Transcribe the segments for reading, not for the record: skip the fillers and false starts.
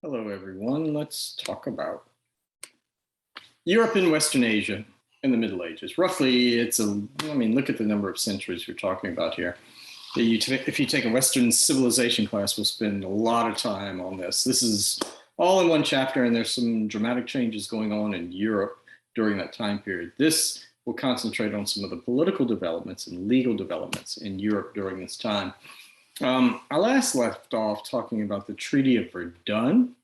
Hello, everyone. Let's talk about Europe and Western Asia in the Middle Ages. Roughly, look at the number of centuries we're talking about here. If you take a Western civilization class, we'll spend a lot of time on this. This is all in one chapter, and there's some dramatic changes going on in Europe during that time period. This will concentrate on some of the political developments and legal developments in Europe during this time. I last left off talking about the Treaty of Verdun.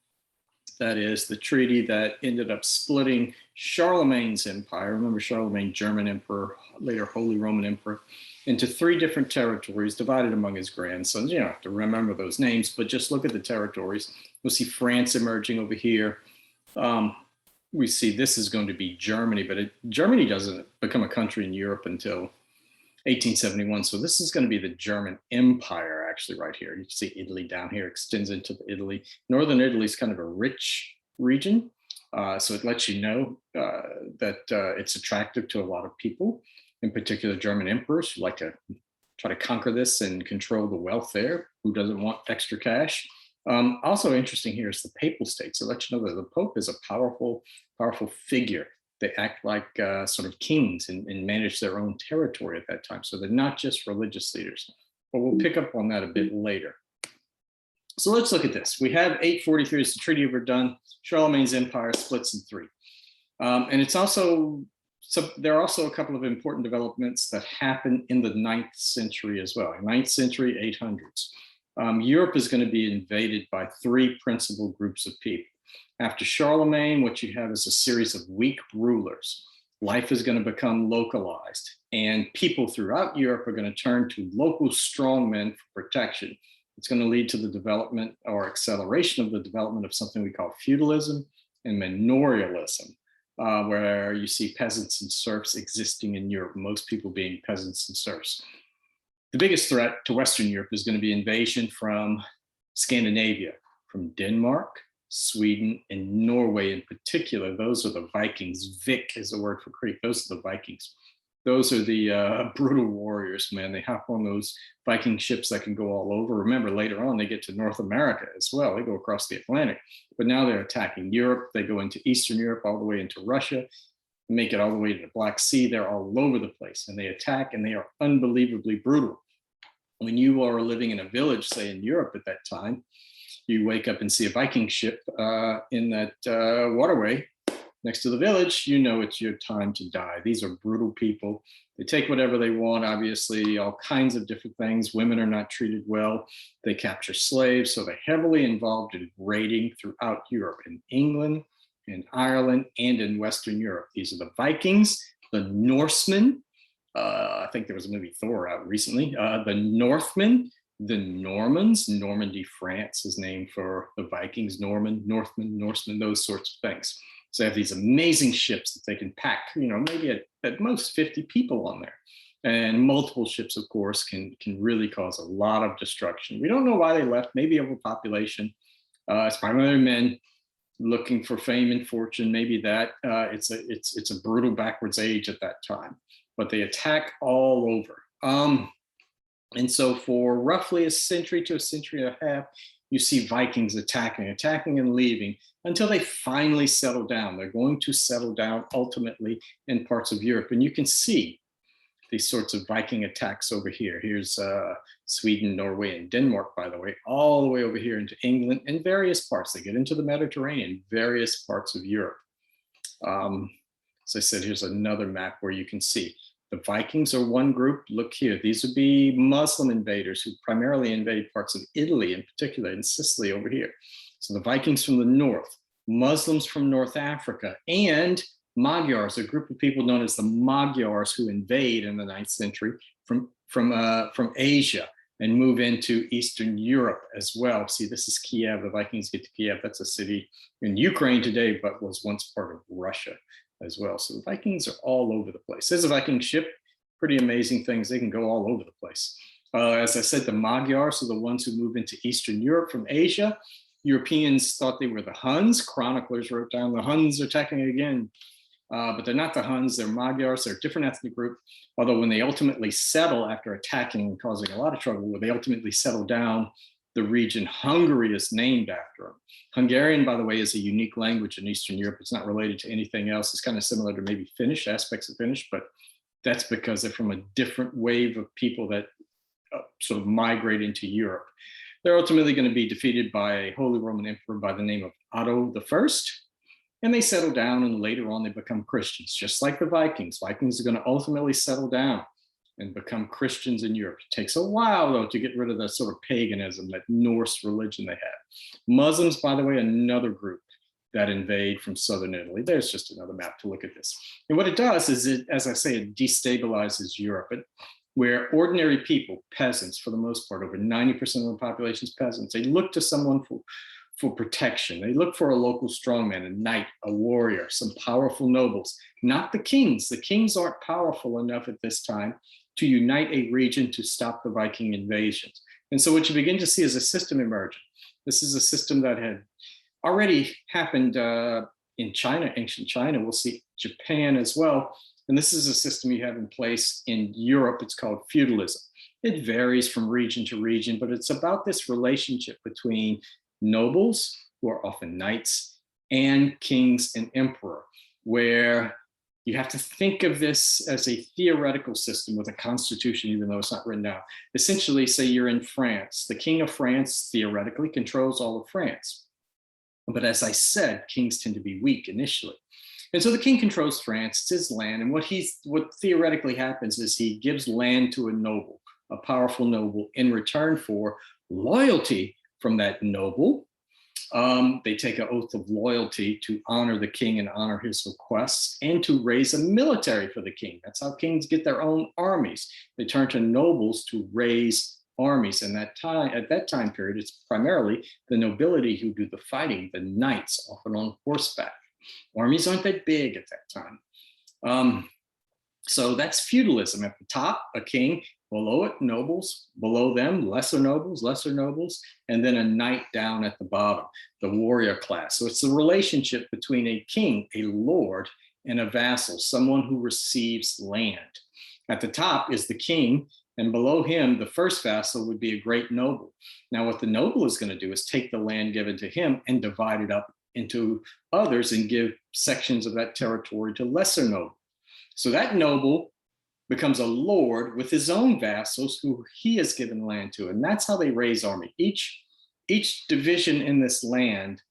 That is the treaty that ended up splitting Charlemagne's empire. Remember Charlemagne, German emperor, later Holy Roman Emperor, into three different territories divided among his grandsons. You don't have to remember those names, but just look at the territories. We'll see France emerging over here. We see this is going to be Germany, but Germany doesn't become a country in Europe until 1871. So this is going to be the German Empire, actually, right here. You can see Italy down here extends into Italy. Northern Italy is kind of a rich region. So it lets you know that it's attractive to a lot of people, in particular German emperors who like to try to conquer this and control the wealth there. Who doesn't want extra cash? Also interesting here is the Papal States. It lets you know that the Pope is a powerful figure. They act like sort of kings and manage their own territory at that time. So they're not just religious leaders, but we'll pick up on that a bit later. So let's look at this. We have 843 is the Treaty of Verdun. Charlemagne's empire splits in three. And it's also, so there are also a couple of important developments that happen in the 9th century as well. 9th century, 800s. Europe is going to be invaded by three principal groups of people. After Charlemagne, what you have is a series of weak rulers. Life is going to become localized, and people throughout Europe are going to turn to local strongmen for protection. It's going to lead to the development or acceleration of the development of something we call feudalism and manorialism, where you see peasants and serfs existing in Europe, most people being peasants and serfs. The biggest threat to Western Europe is going to be invasion from Scandinavia, from Denmark, Sweden, and Norway in particular. Those are the Vikings. Vik is the word for Greek. Those are the Vikings. Those are the brutal warriors, man. They hop on those Viking ships that can go all over. Remember, later on, they get to North America as well. They go across the Atlantic. But now they're attacking Europe. They go into Eastern Europe, all the way into Russia, make it all the way to the Black Sea. They're all over the place, and they attack, and they are unbelievably brutal. When you are living in a village, say in Europe at that time, you wake up and see a Viking ship in that waterway next to the village, you know it's your time to die. These are brutal people. They take whatever they want, obviously, all kinds of different things. Women are not treated well. They capture slaves. So they're heavily involved in raiding throughout Europe, in England, in Ireland, and in Western Europe. These are the Vikings, the Norsemen. I think there was a movie Thor out recently. The Northmen, the Normans. Normandy, France is named for the Vikings. Northmen, Norsemen, those sorts of things. So they have these amazing ships that they can pack, maybe at most 50 people on there. And multiple ships, of course, can really cause a lot of destruction. We don't know why they left, maybe overpopulation. It's primarily men looking for fame and fortune, maybe that. It's a brutal backwards age at that time, but they attack all over. And so for roughly a century to a century and a half, you see Vikings attacking and leaving until they finally settle down. They're going to settle down ultimately in parts of Europe. And you can see these sorts of Viking attacks over here. Here's Sweden, Norway, and Denmark, by the way, all the way over here into England and various parts. They get into the Mediterranean, various parts of Europe. As I said, here's another map where you can see the Vikings are one group. Look here, these would be Muslim invaders who primarily invade parts of Italy, in particular, in Sicily over here. So the Vikings from the north, Muslims from North Africa, and Magyars, a group of people known as the Magyars who invade in the 9th century from Asia and move into Eastern Europe as well. See, this is Kiev. The Vikings get to Kiev. That's a city in Ukraine today, but was once part of Russia as well. So the Vikings are all over the place. There's a Viking ship, pretty amazing things. They can go all over the place. As I said, the Magyars are the ones who move into Eastern Europe from Asia. Europeans thought they were the Huns. Chroniclers wrote down the Huns are attacking again. But they're not the Huns, they're Magyars, they're a different ethnic group. Although when they ultimately settle after attacking and causing a lot of trouble, when they ultimately settle down, the region Hungary is named after him. Hungarian, by the way, is a unique language in Eastern Europe. It's not related to anything else. It's kind of similar to maybe Finnish, aspects of Finnish, but that's because they're from a different wave of people that sort of migrate into Europe. They're ultimately going to be defeated by a Holy Roman Emperor by the name of Otto I. And they settle down, and later on they become Christians, just like the Vikings. Vikings are going to ultimately settle down and become Christians in Europe. It takes a while, though, to get rid of the sort of paganism, that Norse religion they had. Muslims, by the way, another group that invade from southern Italy. There's just another map to look at this. And what it does is, it, as I say, it destabilizes Europe, where ordinary people, peasants, for the most part, over 90% of the population is peasants. They look to someone for protection. They look for a local strongman, a knight, a warrior, some powerful nobles, not the kings. The kings aren't powerful enough at this time to unite a region to stop the Viking invasions. And so what you begin to see is a system emerging. This is a system that had already happened in China, ancient China. We'll see Japan as well. And this is a system you have in place in Europe. It's called feudalism. It varies from region to region, but it's about this relationship between nobles, who are often knights, and kings and emperor, where you have to think of this as a theoretical system with a constitution, even though it's not written down. Essentially, say you're in France. The king of France theoretically controls all of France. But as I said, kings tend to be weak initially. And so the king controls France, it's his land. And what theoretically happens is he gives land to a noble, a powerful noble, in return for loyalty from that noble. They take an oath of loyalty to honor the king and honor his requests, and to raise a military for the king. That's how kings get their own armies. They turn to nobles to raise armies. And at that time period, it's primarily the nobility who do the fighting, the knights, often on horseback. Armies aren't that big at that time. So that's feudalism. At the top, a king, below it, nobles, below them, lesser nobles, and then a knight down at the bottom, the warrior class. So it's the relationship between a king, a lord, and a vassal, someone who receives land. At the top is the king, and below him, the first vassal would be a great noble. Now, what the noble is going to do is take the land given to him and divide it up into others and give sections of that territory to lesser nobles. So that noble becomes a lord with his own vassals who he has given land to. And that's how they raise army. Each division in this land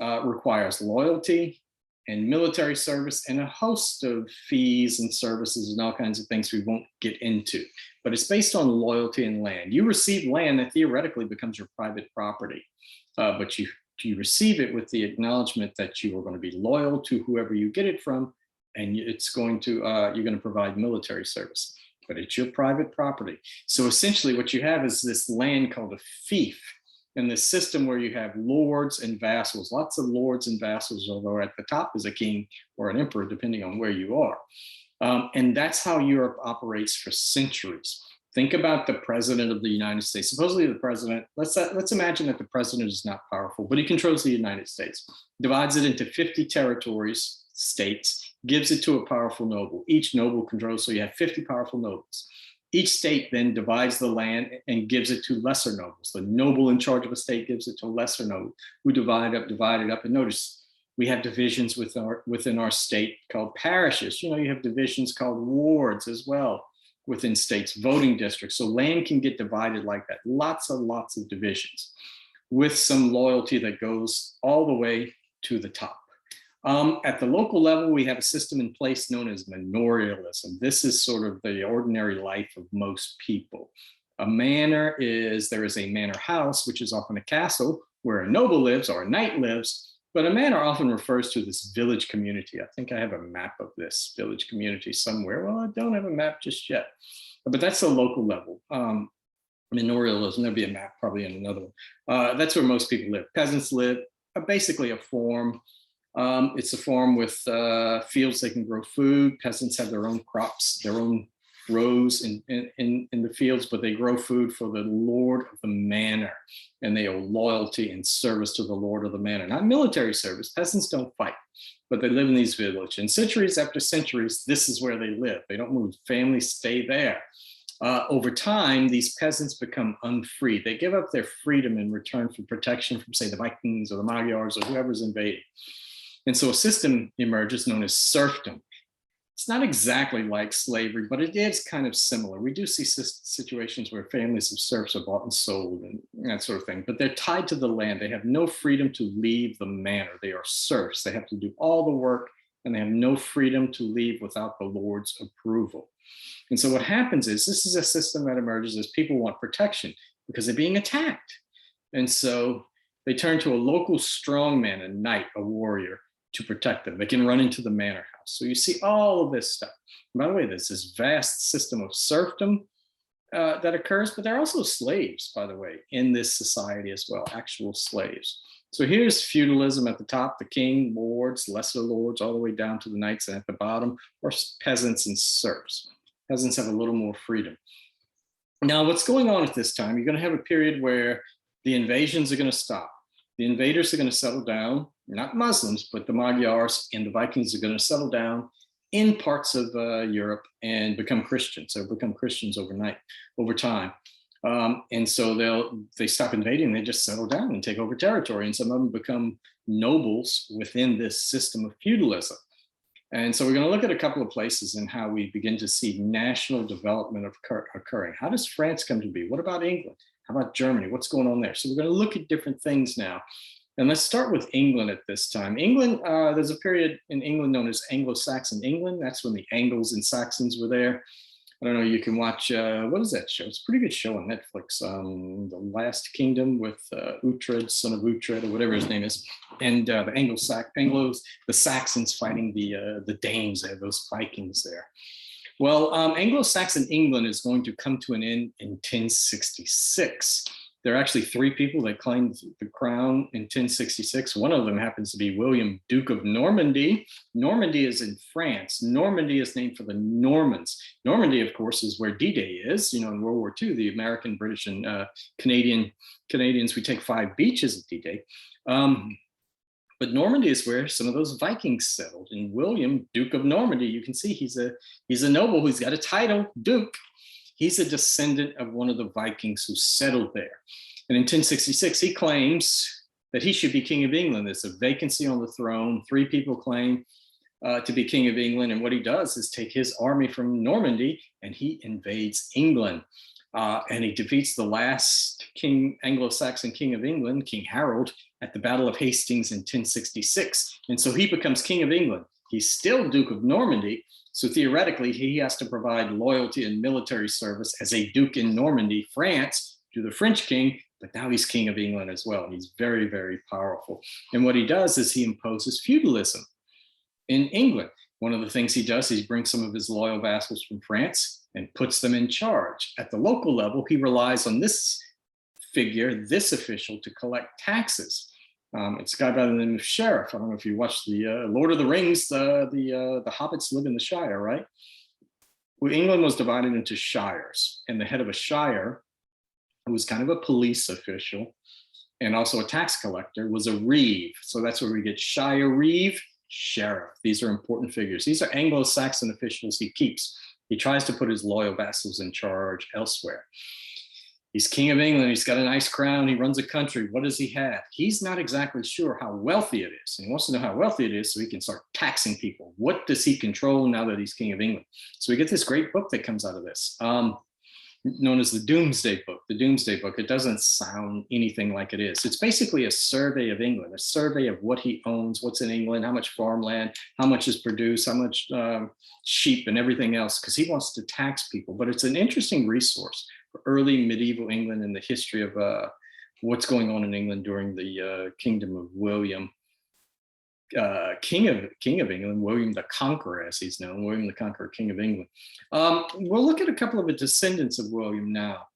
requires loyalty and military service and a host of fees and services and all kinds of things we won't get into. But it's based on loyalty and land. You receive land that theoretically becomes your private property, but you receive it with the acknowledgement that you are going to be loyal to whoever you get it from, and it's going to you're going to provide military service, but it's your private property. So essentially what you have is this land called a fief, and this system where you have lords and vassals, lots of lords and vassals, although at the top is a king or an emperor, depending on where you are. And that's how Europe operates for centuries. Think about the president of the United States. Supposedly the president, let's imagine that the president is not powerful, but he controls the United States, divides it into 50 territories, states, gives it to a powerful noble. Each noble controls, so you have 50 powerful nobles. Each state then divides the land and gives it to lesser nobles. The noble in charge of a state gives it to lesser nobles who divide it up. And notice we have divisions within our state called parishes. You have divisions called wards as well within states, voting districts. So land can get divided like that. Lots of divisions with some loyalty that goes all the way to the top. At the local level, we have a system in place known as manorialism. This is sort of the ordinary life of most people. A manor there is a manor house, which is often a castle where a noble lives or a knight lives, but a manor often refers to this village community. I think I have a map of this village community somewhere. Well, I don't have a map just yet, but that's the local level. Manorialism, there'll be a map probably in another one. That's where most people live. Peasants live, basically a farm. It's a farm with fields they can grow food. Peasants have their own crops, their own rows in the fields, but they grow food for the lord of the manor, and they owe loyalty and service to the lord of the manor. Not military service. Peasants don't fight, but they live in these villages. And centuries after centuries, this is where they live. They don't move. Families stay there. Over time, these peasants become unfree. They give up their freedom in return for protection from, say, the Vikings or the Magyars or whoever's invading. And so a system emerges known as serfdom. It's not exactly like slavery, but it is kind of similar. We do see situations where families of serfs are bought and sold and that sort of thing, but they're tied to the land. They have no freedom to leave the manor. They are serfs. They have to do all the work, and they have no freedom to leave without the Lord's approval. And so what happens is this is a system that emerges as people want protection because they're being attacked. And so they turn to a local strongman, a knight, a warrior, to protect them. They can run into the manor house. So you see all of this stuff. And by the way, there's this vast system of serfdom that occurs, but there are also slaves, by the way, in this society as well, actual slaves. So here's feudalism at the top, the king, lords, lesser lords, all the way down to the knights, and at the bottom are peasants and serfs. Peasants have a little more freedom. Now, what's going on at this time, you're going to have a period where the invasions are going to stop. The invaders are going to settle down, not Muslims, but the Magyars and the Vikings are going to settle down in parts of Europe and become Christians. They'll become Christians over time. And so they stop invading, they just settle down and take over territory. And some of them become nobles within this system of feudalism. And so we're going to look at a couple of places and how we begin to see national development occurring. How does France come to be? What about England? How about Germany? What's going on there? So we're going to look at different things now. And let's start with England at this time. England, there's a period in England known as Anglo-Saxon England. That's when the Angles and Saxons were there. I don't know, you can watch, what is that show? It's a pretty good show on Netflix, The Last Kingdom with Uhtred, son of Uhtred, or whatever his name is. And the Anglos, the Saxons fighting the Danes, they have those Vikings there. Well, Anglo-Saxon England is going to come to an end in 1066. There are actually three people that claimed the crown in 1066. One of them happens to be William, Duke of Normandy. Normandy is in France. Normandy is named for the Normans. Normandy, of course, is where D-Day is. You know, in World War II, the American, British, and Canadians, we take 5 beaches at D-Day. But Normandy is where some of those Vikings settled. And William, Duke of Normandy, you can see he's a noble who's got a title, Duke. He's a descendant of one of the Vikings who settled there. And in 1066, he claims that he should be king of England. There's a vacancy on the throne. 3 people claim to be king of England. And what he does is take his army from Normandy and he invades England. And he defeats the last Anglo-Saxon king of England, King Harold, at the Battle of Hastings in 1066. And so he becomes king of England. He's still Duke of Normandy. So theoretically, he has to provide loyalty and military service as a duke in Normandy, France, to the French king, but now he's king of England as well. He's very, very powerful. And what he does is he imposes feudalism in England. One of the things he does is he brings some of his loyal vassals from France and puts them in charge. At the local level, he relies on this figure, this official, to collect taxes. It's a guy by the name of Sheriff. I don't know if you watched the Lord of the Rings, the hobbits live in the Shire, right? Well, England was divided into shires, and the head of a shire, who was kind of a police official and also a tax collector, was a reeve. So that's where we get shire reeve, sheriff. These are important figures. These are Anglo-Saxon officials he keeps. He tries to put his loyal vassals in charge elsewhere. He's king of England. He's got a nice crown. He runs a country. What does he have? He's not exactly sure how wealthy it is. And he wants to know how wealthy it is so he can start taxing people. What does he control now that he's king of England? So we get this great book that comes out of this, known as the Doomsday Book. The Doomsday Book. It doesn't sound anything like it is. It's basically a survey of England, a survey of what he owns, what's in England, how much farmland, how much is produced, how much sheep and everything else, because he wants to tax people. But it's an interesting resource for early medieval England and the history of what's going on in England during the kingdom of William, King of England, William the Conqueror, as he's known, William the Conqueror, King of England. We'll look at a couple of the descendants of William now.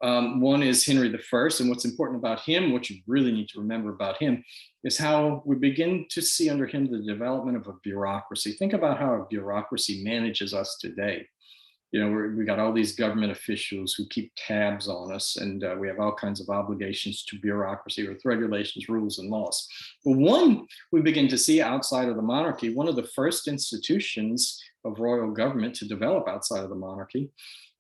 One is Henry I, and what's important about him, what you really need to remember about him, is how we begin to see under him the development of a bureaucracy. Think about how a bureaucracy manages us today. You know, we got all these government officials who keep tabs on us, and we have all kinds of obligations to bureaucracy with regulations, rules, and laws. Well, one we begin to see outside of the monarchy, one of the first institutions of royal government to develop outside of the monarchy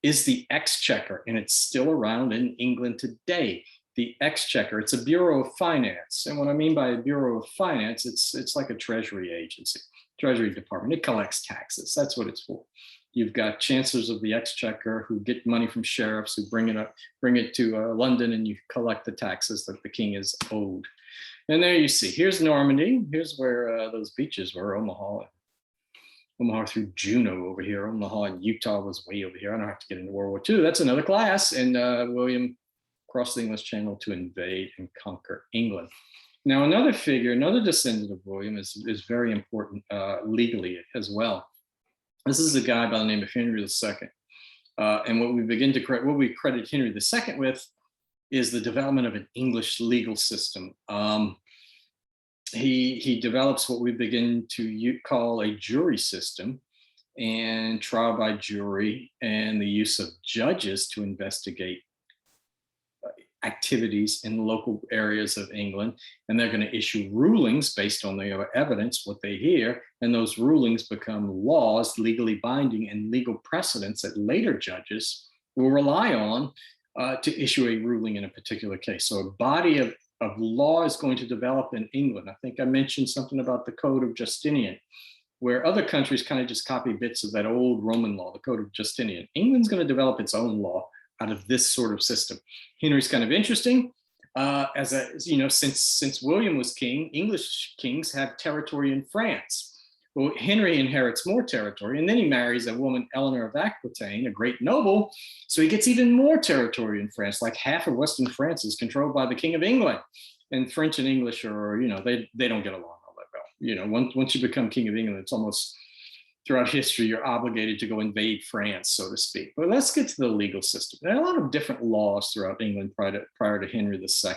is the Exchequer, and it's still around in England today. The Exchequer, it's a Bureau of Finance. And what I mean by a Bureau of Finance, it's like a Treasury agency, Treasury Department. It collects taxes. That's what it's for. You've got chancellors of the Exchequer who get money from sheriffs who bring it to London, and you collect the taxes that the king is owed. And there you see, here's Normandy. Here's where those beaches were, Omaha through Juneau over here. Omaha and Utah was way over here. I don't have to get into World War II. That's another class. And William crossed the English Channel to invade and conquer England. Now, another figure, another descendant of William is very important legally as well. This is a guy by the name of Henry II. And what we credit Henry II with is the development of an English legal system. He develops what we begin to call a jury system, and trial by jury, and the use of judges to investigate activities in local areas of England. And they're going to issue rulings based on the evidence, what they hear, and those rulings become laws, legally binding, and legal precedents that later judges will rely on to issue a ruling in a particular case. So a body of law is going to develop in England. I think I mentioned something about the Code of Justinian, where other countries kind of just copy bits of that old Roman law, the Code of Justinian. England's going to develop its own law out of this sort of system. Henry's kind of interesting. Since William was king, English kings have territory in France. Well, Henry inherits more territory, and then he marries a woman, Eleanor of Aquitaine, a great noble. So he gets even more territory in France. Like half of Western France is controlled by the King of England. And French and English are, they don't get along all that well. Once you become King of England, it's almost throughout history, you're obligated to go invade France, so to speak. But let's get to the legal system. There are a lot of different laws throughout England prior to Henry II.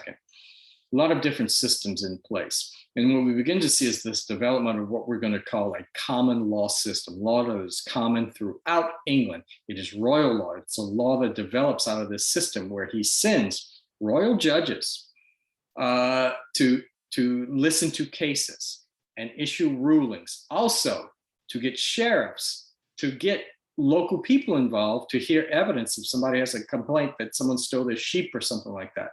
A lot of different systems in place. And what we begin to see is this development of what we're going to call a common law system, law that is common throughout England. It is royal law. It's a law that develops out of this system where he sends royal judges to listen to cases and issue rulings. Also, to get sheriffs, to get local people involved, to hear evidence if somebody has a complaint that someone stole their sheep or something like that.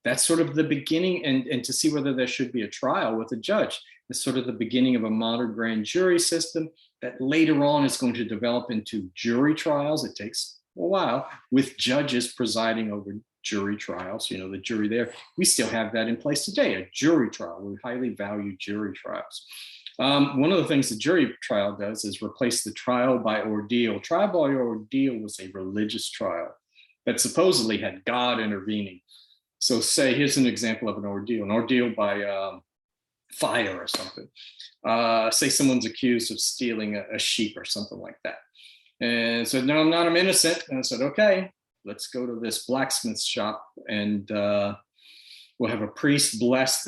That's sort of the beginning, and to see whether there should be a trial with a judge. It's sort of the beginning of a modern grand jury system that later on is going to develop into jury trials. It takes a while, with judges presiding over jury trials. The jury there, we still have that in place today, a jury trial. We highly value jury trials. One of the things the jury trial does is replace the trial by ordeal. Trial by ordeal was a religious trial that supposedly had God intervening. So here's an example of an ordeal by fire or something. Say someone's accused of stealing a sheep or something like that. And said, no, I'm innocent. And I said, okay, let's go to this blacksmith shop and we'll have a priest bless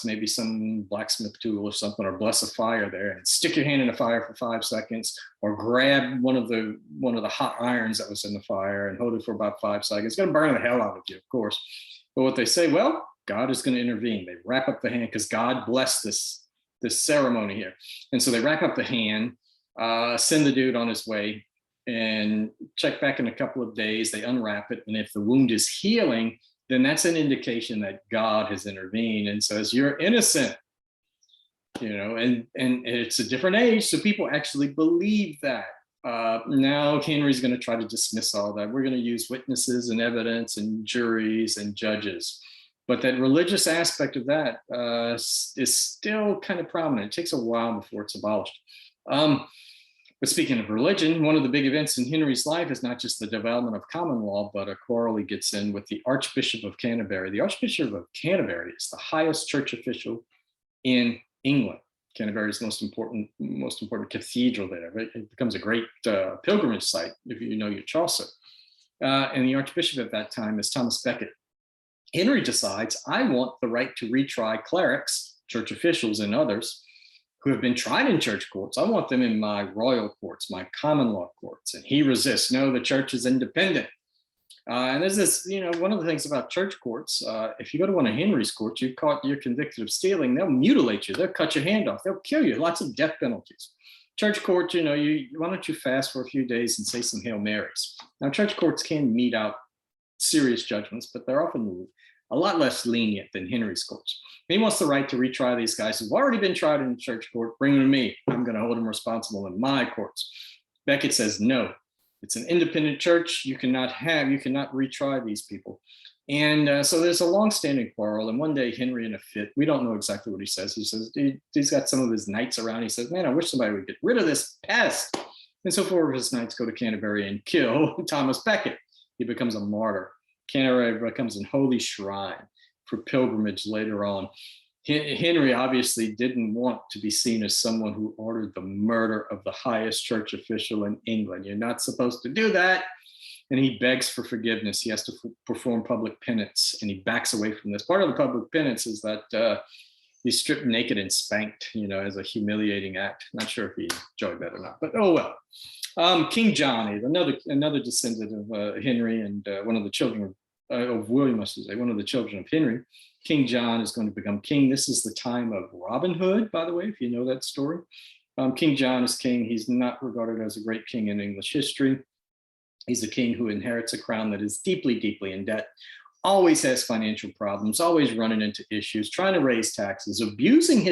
maybe some blacksmith tool or something, or bless a fire there, and stick your hand in the fire for 5 seconds, or grab one of the hot irons that was in the fire and hold it for about 5 seconds. It's going to burn the hell out of you, of course. But what they say, well, God is going to intervene. They wrap up the hand because God blessed this ceremony here. And so they wrap up the hand, send the dude on his way, and check back in a couple of days. They unwrap it. And if the wound is healing, then that's an indication that God has intervened and says, you're innocent, and it's a different age. So people actually believe that. Now Henry's going to try to dismiss all that. We're going to use witnesses and evidence and juries and judges. But that religious aspect of that is still kind of prominent. It takes a while before it's abolished. But speaking of religion, one of the big events in Henry's life is not just the development of common law, but a quarrel he gets in with the Archbishop of Canterbury. The Archbishop of Canterbury is the highest church official in England. Canterbury is the most important cathedral there. It becomes a great pilgrimage site if you know your Chaucer. And the Archbishop at that time is Thomas Becket. Henry decides, I want the right to retry clerics, church officials, and others who have been tried in church courts. I want them in my royal courts, my common law courts. And he resists. No, the church is independent. And there's this, one of the things about church courts, if you go to one of Henry's courts, you're convicted of stealing, they'll mutilate you. They'll cut your hand off. They'll kill you. Lots of death penalties. church court, why don't you fast for a few days and say some Hail Marys? Now, church courts can mete out serious judgments, but they're often a lot less lenient than Henry's courts. He wants the right to retry these guys who've already been tried in the church court. Bring them to me. I'm going to hold them responsible in my courts. Becket says, no, it's an independent church. You cannot retry these people. And so there's a long-standing quarrel. And one day, Henry, in a fit, we don't know exactly what he says. He says, he's got some of his knights around. He says, man, I wish somebody would get rid of this pest. And so 4 of his knights go to Canterbury and kill Thomas Becket. He becomes a martyr. Canterbury becomes an holy shrine for pilgrimage later on. Henry obviously didn't want to be seen as someone who ordered the murder of the highest church official in England. You're not supposed to do that. And he begs for forgiveness. He has to perform public penance, and he backs away from this. Part of the public penance is that he's stripped naked and spanked, as a humiliating act. Not sure if he enjoyed that or not, but oh well. King John, another descendant of Henry and one of the children of William, I should say, one of the children of Henry. King John is going to become king. This is the time of Robin Hood, by the way, if you know that story. King John is king. He's not regarded as a great king in English history. He's a king who inherits a crown that is deeply, deeply in debt, always has financial problems, always running into issues, trying to raise taxes, abusing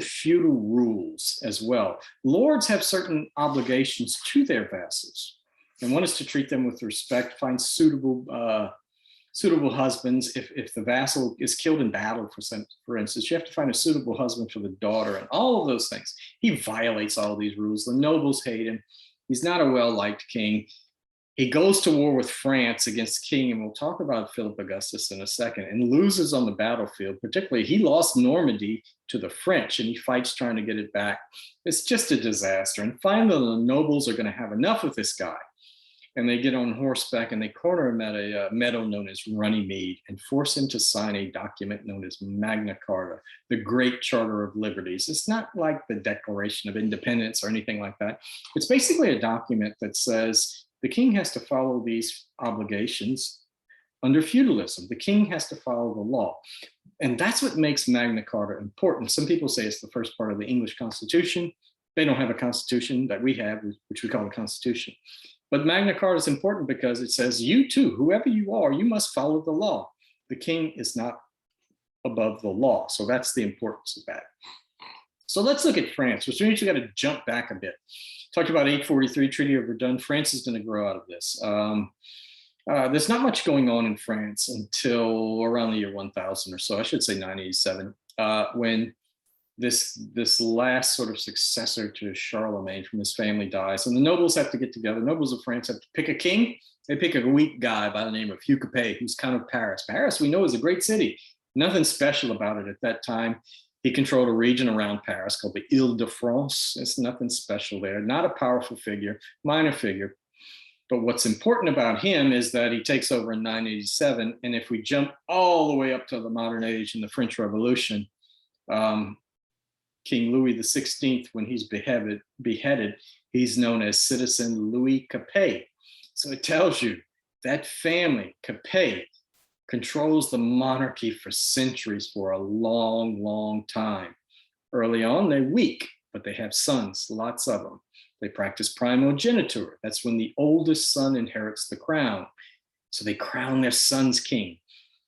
feudal rules as well. Lords have certain obligations to their vassals, and one is to treat them with respect, find suitable husbands. If the vassal is killed in battle, for instance, you have to find a suitable husband for the daughter, and all of those things. He violates all these rules. The nobles hate him. He's not a well-liked king. He goes to war with France against King, and we'll talk about Philip Augustus in a second, and loses on the battlefield. Particularly, he lost Normandy to the French, and he fights trying to get it back. It's just a disaster. And finally, the nobles are going to have enough of this guy, and they get on horseback, and they corner him at a meadow known as Runnymede and force him to sign a document known as Magna Carta, the Great Charter of Liberties. It's not like the Declaration of Independence or anything like that. It's basically a document that says the king has to follow these obligations under feudalism. The king has to follow the law. And that's what makes Magna Carta important. Some people say it's the first part of the English Constitution. They don't have a constitution that we have, which we call a constitution. But Magna Carta is important because it says, you too, whoever you are, you must follow the law. The king is not above the law. So that's the importance of that. So let's look at France, which means you got to jump back a bit. Talked about 843, Treaty of Verdun. France is going to grow out of this. There's not much going on in France until around the year 1000 or so, I should say 987, when this last sort of successor to Charlemagne from his family dies, and the nobles have to get together. Nobles of France have to pick a king. They pick a weak guy by the name of Hugh Capet, who's Count of Paris. Paris, we know, is a great city. Nothing special about it at that time. He controlled a region around Paris called the Ile-de-France. It's nothing special there. Not a powerful figure, minor figure. But what's important about him is that he takes over in 987. And if we jump all the way up to the modern age in the French Revolution, King Louis XVI, when he's beheaded, he's known as Citizen Louis Capet. So it tells you that family, Capet, controls the monarchy for centuries, for a long, long time. Early on, they're weak, but they have sons, lots of them. They practice primogeniture. That's when the oldest son inherits the crown. So they crown their sons king.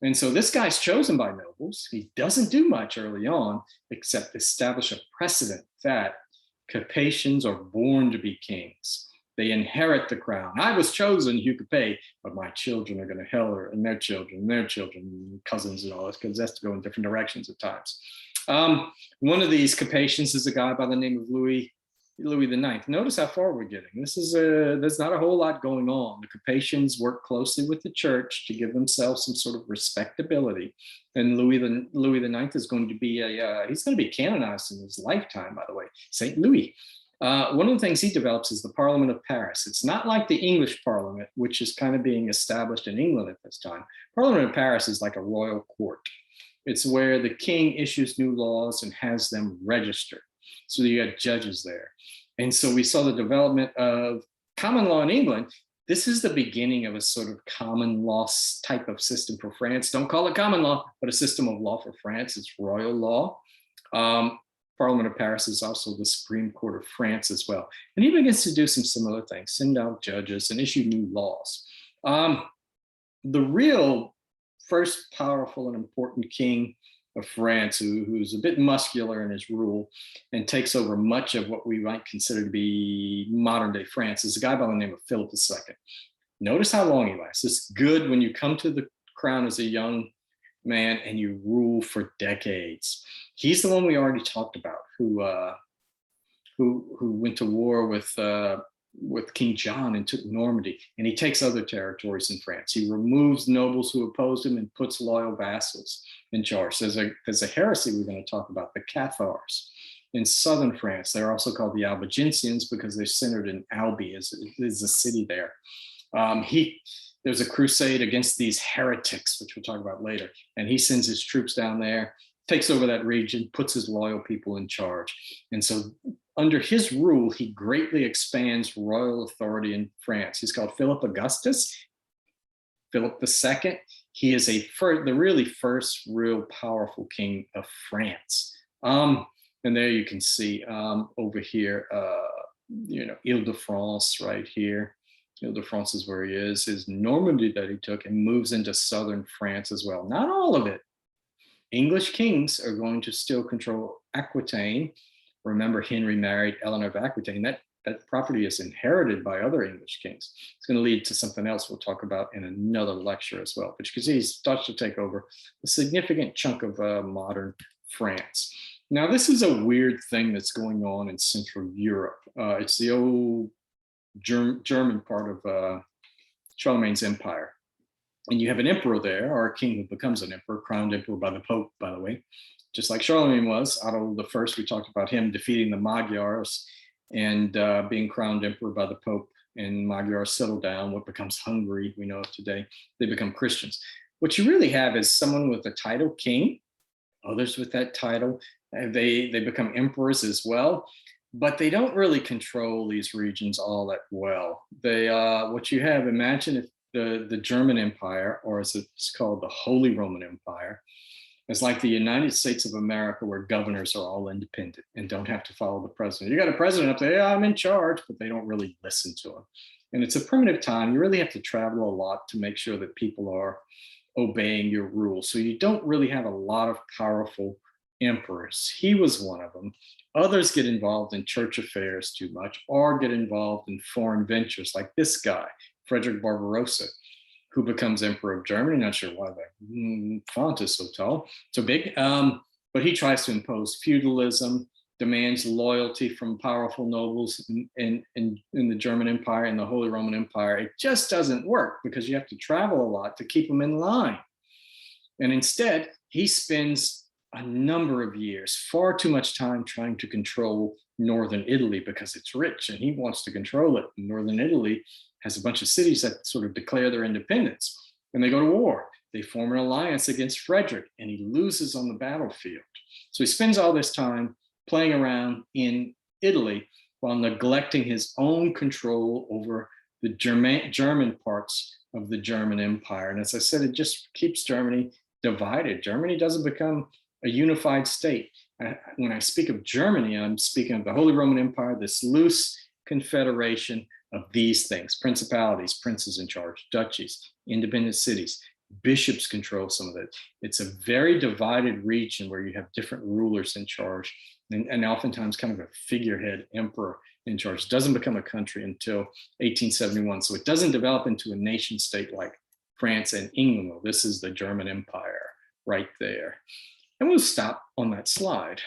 And so this guy's chosen by nobles. He doesn't do much early on, except establish a precedent that Capetians are born to be kings. They inherit the crown. I was chosen, Hugh Capet, but my children are going to her and their children, cousins and all this, because that's to go in different directions at times. One of these Capetians is a guy by the name of Louis IX. Notice how far we're getting. There's not a whole lot going on. The Capetians work closely with the church to give themselves some sort of respectability. And Louis IX is going to be he's going to be canonized in his lifetime, by the way, Saint Louis. One of the things he develops is the Parliament of Paris. It's not like the English Parliament, which is kind of being established in England at this time. Parliament of Paris is like a royal court. It's where the king issues new laws and has them registered. So you got judges there. And so we saw the development of common law in England. This is the beginning of a sort of common law type of system for France. Don't call it common law, but a system of law for France. It's royal law. Parliament of Paris is also the Supreme Court of France as well. And he begins to do some similar things, send out judges and issue new laws. The real first powerful and important king of France, who's a bit muscular in his rule and takes over much of what we might consider to be modern day France, is a guy by the name of Philip II. Notice how long he lasts. It's good when you come to the crown as a young man and you rule for decades. He's the one we already talked about, who went to war with King John and took Normandy, and he takes other territories in France. He removes nobles who opposed him and puts loyal vassals in charge. There's a heresy we're going to talk about, the Cathars in southern France. They're also called the Albigensians because they're centered in Albi, is a city there. There's a crusade against these heretics, which we'll talk about later, and he sends his troops down there, takes over that region, puts his loyal people in charge. And so under his rule, he greatly expands royal authority in France. He's called Philip Augustus, Philip II. He is the really first real powerful king of France. And there you can see over here, Ile-de-France right here. Ile-de-France is where he is. His Normandy that he took and moves into southern France as well. Not all of it. English kings are going to still control Aquitaine. Remember, Henry married Eleanor of Aquitaine. That property is inherited by other English kings. It's going to lead to something else we'll talk about in another lecture as well. But you can see he starts to take over a significant chunk of modern France. Now, this is a weird thing that's going on in Central Europe. It's the old German part of Charlemagne's empire. And you have an emperor there, or a king who becomes an emperor, crowned emperor by the Pope, by the way, just like Charlemagne was. Otto I, we talked about him defeating the Magyars and being crowned emperor by the Pope, and Magyars settle down. What becomes Hungary, we know of today, they become Christians. What you really have is someone with the title king, others with that title. They become emperors as well, but they don't really control these regions all that well. What you have, imagine if the German Empire, or as it's called, the Holy Roman Empire, is like the United States of America, where governors are all independent and don't have to follow the president. You got a president up there, yeah, I'm in charge, but they don't really listen to him. And it's a primitive time. You really have to travel a lot to make sure that people are obeying your rules. So you don't really have a lot of powerful emperors. He was one of them. Others get involved in church affairs too much, or get involved in foreign ventures, like this guy, Frederick Barbarossa, who becomes emperor of Germany. Not sure why the font is so tall, so big, but he tries to impose feudalism, demands loyalty from powerful nobles in the German Empire and the Holy Roman Empire. It just doesn't work because you have to travel a lot to keep them in line. And instead, he spends a number of years, far too much time, trying to control northern Italy because it's rich and he wants to control it. Northern Italy has a bunch of cities that sort of declare their independence, and they go to war. They form an alliance against Frederick, and he loses on the battlefield. So he spends all this time playing around in Italy while neglecting his own control over the German parts of the German Empire. And as I said, it just keeps Germany divided. Germany doesn't become a unified state. When I speak of Germany, I'm speaking of the Holy Roman Empire, this loose confederation of these things: principalities, princes in charge, duchies, independent cities, bishops control some of it. It's a very divided region where you have different rulers in charge, and oftentimes kind of a figurehead emperor in charge. It doesn't become a country until 1871. So it doesn't develop into a nation state like France and England. Well, this is the German Empire right there. And we'll stop on that slide.